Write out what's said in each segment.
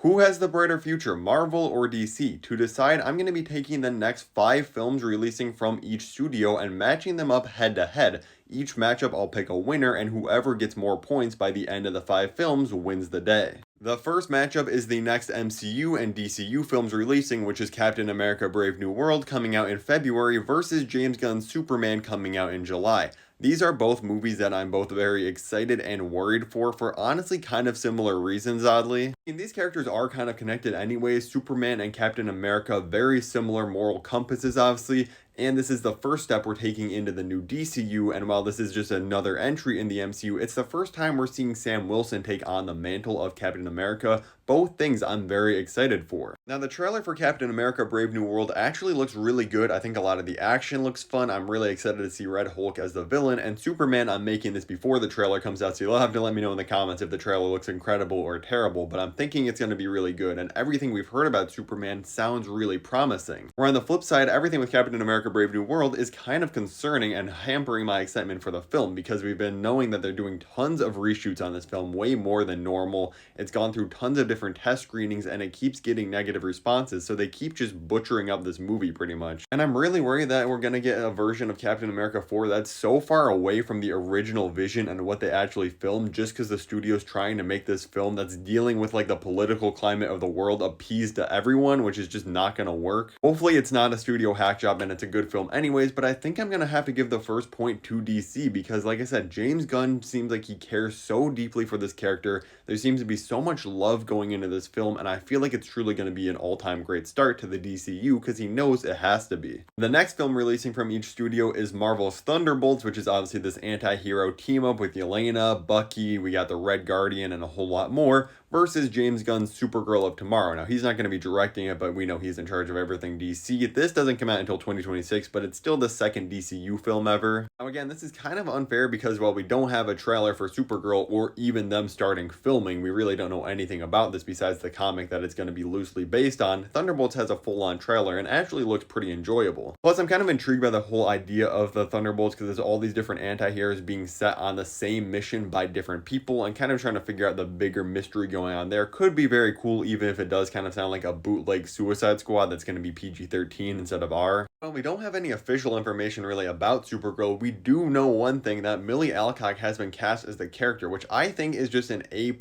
Who has the brighter future, Marvel or DC? To decide, I'm going to be taking the next 5 films releasing from each studio and matching them up head to head. Each matchup, I'll pick a winner, and whoever gets more points by the end of the 5 films wins the day. The first matchup is the next MCU and DCU films releasing, which is Captain America Brave New World coming out in February versus James Gunn's Superman coming out in July. These are both movies that I'm both very excited and worried for honestly kind of similar reasons, oddly. I mean, these characters are kind of connected anyways. Superman and Captain America, very similar moral compasses, obviously, and this is the first step we're taking into the new DCU, and while this is just another entry in the MCU, it's the first time we're seeing Sam Wilson take on the mantle of Captain America, both things I'm very excited for. Now, the trailer for Captain America Brave New World actually looks really good. I think a lot of the action looks fun. I'm really excited to see Red Hulk as the villain, and Superman, I'm making this before the trailer comes out, so you'll have to let me know in the comments if the trailer looks incredible or terrible, but I'm thinking it's going to be really good, and everything we've heard about Superman sounds really promising. Where on the flip side, everything with Captain America Brave New World is kind of concerning and hampering my excitement for the film, because we've been knowing that they're doing tons of reshoots on this film, way more than normal. It's gone through tons of different test screenings and it keeps getting negative responses, so they keep just butchering up this movie pretty much. And I'm really worried that we're gonna get a version of Captain America 4 that's so far away from the original vision and what they actually filmed, just because the studio's trying to make this film that's dealing with like the political climate of the world appease to everyone, which is just not gonna work. Hopefully it's not a studio hack job and it's a good film anyways, but I think I'm gonna have to give the first point to DC, because like I said, James Gunn seems like he cares so deeply for this character. There seems to be so much love going into this film, and I feel like it's truly going to be an all-time great start to the DCU because he knows it has to be. The next film releasing from each studio is Marvel's Thunderbolts, which is obviously this anti-hero team-up with Yelena, Bucky, we got the Red Guardian, and a whole lot more, versus James Gunn's Supergirl of Tomorrow. Now, he's not going to be directing it, but we know he's in charge of everything DC. This doesn't come out until 2026, but it's still the second DCU film ever. Now, again, this is kind of unfair because while we don't have a trailer for Supergirl or even them starting filming, we really don't know anything about this besides the comic that it's going to be loosely based on. Thunderbolts has a full-on trailer and actually looks pretty enjoyable. Plus, I'm kind of intrigued by the whole idea of the Thunderbolts because there's all these different anti-heroes being set on the same mission by different people, and kind of trying to figure out the bigger mystery going on there could be very cool, even if it does kind of sound like a bootleg Suicide Squad that's going to be PG-13 instead of R. Well, we don't have any official information really about Supergirl. We do know one thing, that Millie Alcock has been cast as the character, which I think is just an A++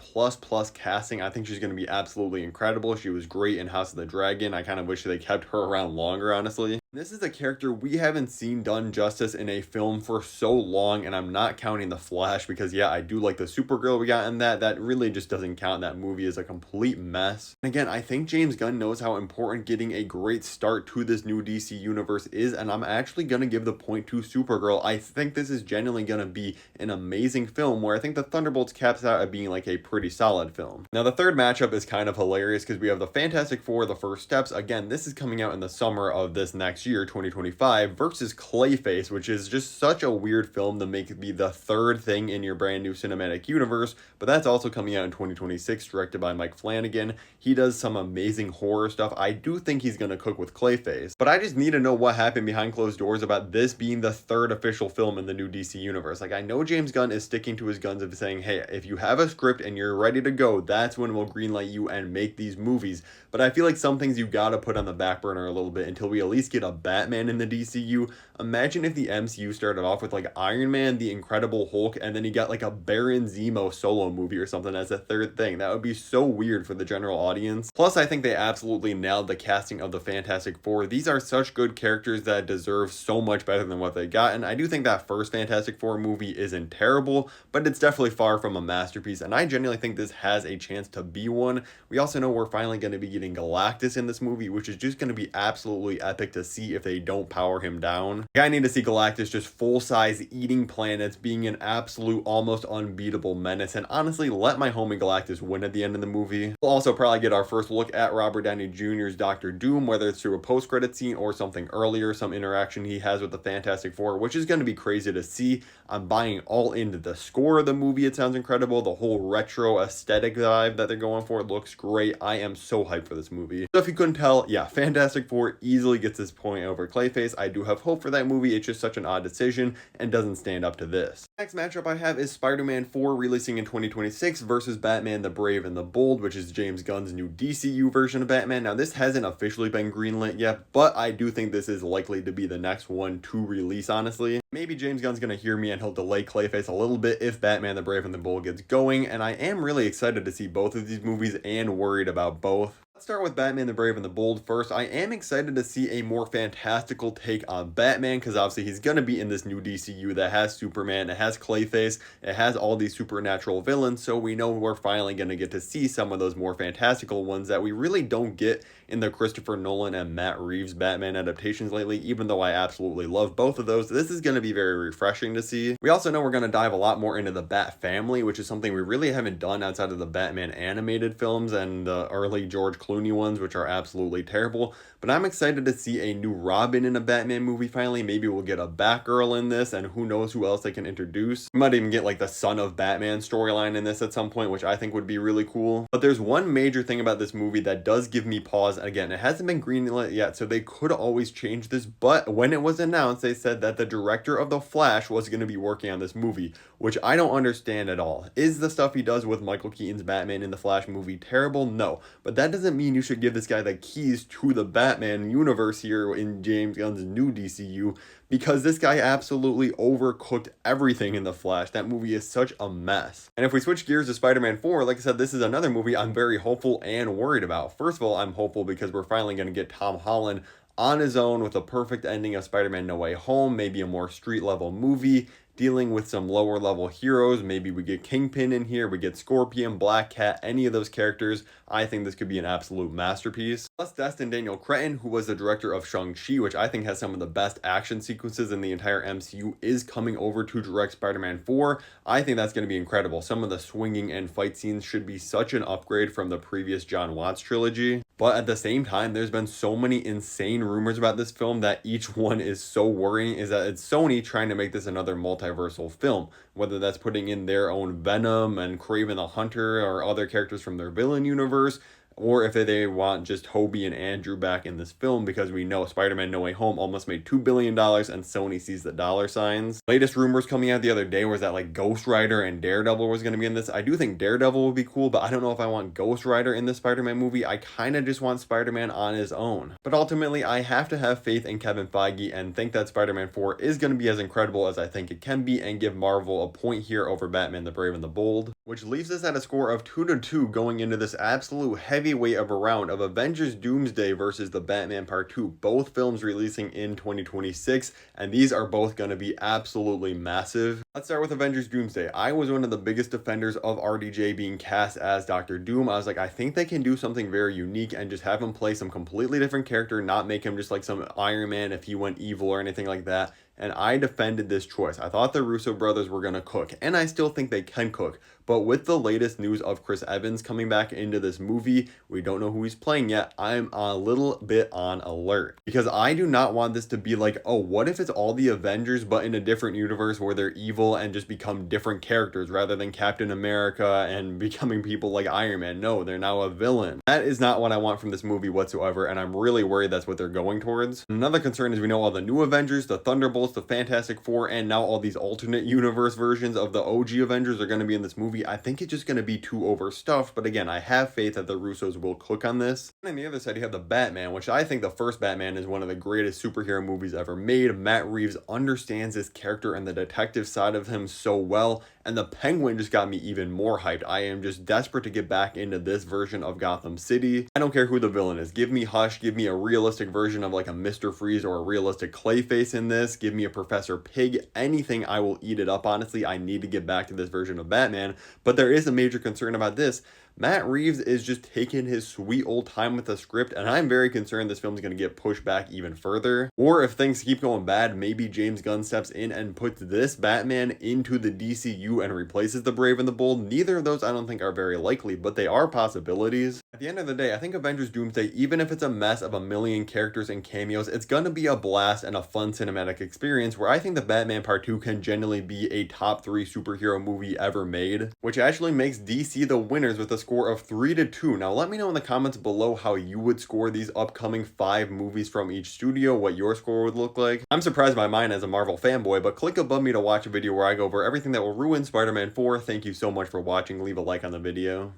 casting. I think she's going to be absolutely incredible. She was great in House of the Dragon. I kind of wish they kept her around longer, honestly. This is a character we haven't seen done justice in a film for so long, and I'm not counting The Flash because, yeah, I do like the Supergirl we got in that. That really just doesn't count. That movie is a complete mess. And again, I think James Gunn knows how important getting a great start to this new DC universe is, and I'm actually going to give the point to Supergirl. I think this is genuinely going to be an amazing film, where I think the Thunderbolts caps out at being like a pretty solid film. Now, the third matchup is kind of hilarious because we have the Fantastic Four, The First Steps. Again, this is coming out in the summer of this next year, 2025, versus Clayface, which is just such a weird film to make it be the third thing in your brand new cinematic universe, but that's also coming out in 2026, directed by Mike Flanagan. He does some amazing horror stuff. I do think he's going to cook with Clayface, but I just need to know what happened behind closed doors about this being the third official film in the new DC universe. Like, I know James Gunn is sticking to his guns of saying, hey, if you have a script and you're ready to go, that's when we'll greenlight you and make these movies. But I feel like some things you gotta put on the back burner a little bit until we at least get a Batman in the DCU. Imagine if the MCU started off with like Iron Man, the Incredible Hulk, and then you got like a Baron Zemo solo movie or something as a third thing. That would be so weird for the general audience. Plus, I think they absolutely nailed the casting of the Fantastic Four. These are such good characters that deserve so much better than what they got, and I do think that first Fantastic Four movie isn't terrible, but it's definitely far from a masterpiece, and I genuinely think this has a chance to be one. We also know we're finally going to be getting Galactus in this movie, which is just going to be absolutely epic to see if they don't power him down. I need to see Galactus just full-size eating planets, being an absolute almost unbeatable menace, and honestly let my homie Galactus win at the end of the movie. We'll also probably get our first look at Robert Downey Jr.'s Dr. Doom, whether it's through a post-credit scene or something earlier, some interaction he has with the Fantastic Four, which is going to be crazy to see. I'm buying all into the score of the movie. It sounds incredible. The whole retro aesthetic vibe that they're going for looks great. I am so hyped for this movie. So if you couldn't tell, yeah, Fantastic Four easily gets this point Flashpoint over Clayface. I do have hope for that movie. It's just such an odd decision and doesn't stand up to this. Next matchup I have is Spider-Man 4 releasing in 2026 versus Batman the Brave and the Bold, which is James Gunn's new DCU version of Batman. Now, this hasn't officially been greenlit yet, but I do think this is likely to be the next one to release, honestly. Maybe James Gunn's gonna hear me and he'll delay Clayface a little bit if Batman the Brave and the Bold gets going, and I am really excited to see both of these movies and worried about both. Let's start with Batman the Brave and the Bold first. I am excited to see a more fantastical take on Batman because obviously he's going to be in this new DCU that has Superman, it has Clayface, it has all these supernatural villains, so we know we're finally going to get to see some of those more fantastical ones that we really don't get in the Christopher Nolan and Matt Reeves Batman adaptations lately, even though I absolutely love both of those. This is going to be very refreshing to see. We also know we're going to dive a lot more into the Bat family, which is something we really haven't done outside of the Batman animated films and the early George Clooney ones, which are absolutely terrible. But I'm excited to see a new Robin in a Batman movie finally. Maybe we'll get a Batgirl in this, and who knows who else they can introduce. We might even get like the Son of Batman storyline in this at some point, which I think would be really cool. But there's one major thing about this movie that does give me pause. Again, it hasn't been greenlit yet, so they could always change this. But when it was announced, they said that the director of The Flash was going to be working on this movie, which I don't understand at all. Is the stuff he does with Michael Keaton's Batman in the Flash movie terrible? No. But that doesn't mean you should give this guy the keys to the Batman universe here in James Gunn's new DCU, because this guy absolutely overcooked everything in The Flash. That movie is such a mess. And if we switch gears to Spider-Man 4, like I said, this is another movie I'm very hopeful and worried about. First of all, I'm hopeful because we're finally going to get Tom Holland on his own with a perfect ending of Spider-Man No Way Home, maybe a more street level movie dealing with some lower level heroes. Maybe we get Kingpin in here, we get Scorpion, Black Cat, any of those characters. I think this could be an absolute masterpiece. Plus, Destin Daniel Cretton, who was the director of Shang-Chi, which I think has some of the best action sequences in the entire MCU, is coming over to direct Spider-Man 4. I think that's going to be incredible. Some of the swinging and fight scenes should be such an upgrade from the previous John Watts trilogy. But at the same time, there's been so many insane rumors about this film that each one is so worrying, is that it's Sony trying to make this another multiversal film, whether that's putting in their own Venom and Kraven the Hunter or other characters from their villain universe, or if they want just Tobey and Andrew back in this film, because we know Spider-Man No Way Home almost made $2 billion and Sony sees the dollar signs. Latest rumors coming out the other day was that like Ghost Rider and Daredevil was going to be in this. I do think Daredevil would be cool, but I don't know if I want Ghost Rider in this Spider-Man movie. I kind of just want Spider-Man on his own. But ultimately, I have to have faith in Kevin Feige and think that Spider-Man 4 is going to be as incredible as I think it can be, and give Marvel a point here over Batman the Brave and the Bold, which leaves us at a score of 2-2 going into this absolute heavyweight of a round of Avengers Doomsday versus the Batman Part 2, both films releasing in 2026, and these are both going to be absolutely massive. Let's start with Avengers Doomsday. I was one of the biggest defenders of RDJ being cast as Dr. Doom. I was like, I think they can do something very unique and just have him play some completely different character, not make him just like some Iron Man if he went evil or anything like that. And I defended this choice. I thought the Russo brothers were going to cook, and I still think they can cook. But with the latest news of Chris Evans coming back into this movie, we don't know who he's playing yet, I'm a little bit on alert. Because I do not want this to be like, oh, what if it's all the Avengers but in a different universe where they're evil and just become different characters rather than Captain America and becoming people like Iron Man. No, they're now a villain. That is not what I want from this movie whatsoever, and I'm really worried that's what they're going towards. Another concern is we know all the new Avengers, the Thunderbolts, the Fantastic Four, and now all these alternate universe versions of the OG Avengers are going to be in this movie. I think it's just going to be too overstuffed, but again, I have faith that the Russos will cook on this. And on the other side, you have the Batman, which I think the first Batman is one of the greatest superhero movies ever made. Matt Reeves understands this character and the detective side of him so well, and the Penguin just got me even more hyped. I am just desperate to get back into this version of Gotham City. I don't care who the villain is. Give me Hush, give me a realistic version of like a Mr. Freeze or a realistic Clayface in this. Give me a Professor Pig, anything, I will eat it up. Honestly, I need to get back to this version of Batman, but there is a major concern about this. Matt Reeves is just taking his sweet old time with the script, and I'm very concerned this film is going to get pushed back even further. Or if things keep going bad, maybe James Gunn steps in and puts this Batman into the DCU and replaces the Brave and the Bold. Neither of those I don't think are very likely, but they are possibilities. At the end of the day, I think Avengers Doomsday, even if it's a mess of a million characters and cameos, it's gonna be a blast and a fun cinematic experience where I think the Batman Part 2 can genuinely be a top 3 superhero movie ever made, which actually makes DC the winners with a score of 3-2. Now let me know in the comments below how you would score these upcoming 5 movies from each studio, what your score would look like. I'm surprised by mine as a Marvel fanboy, but click above me to watch a video where I go over everything that will ruin Spider-Man 4. Thank you so much for watching, leave a like on the video.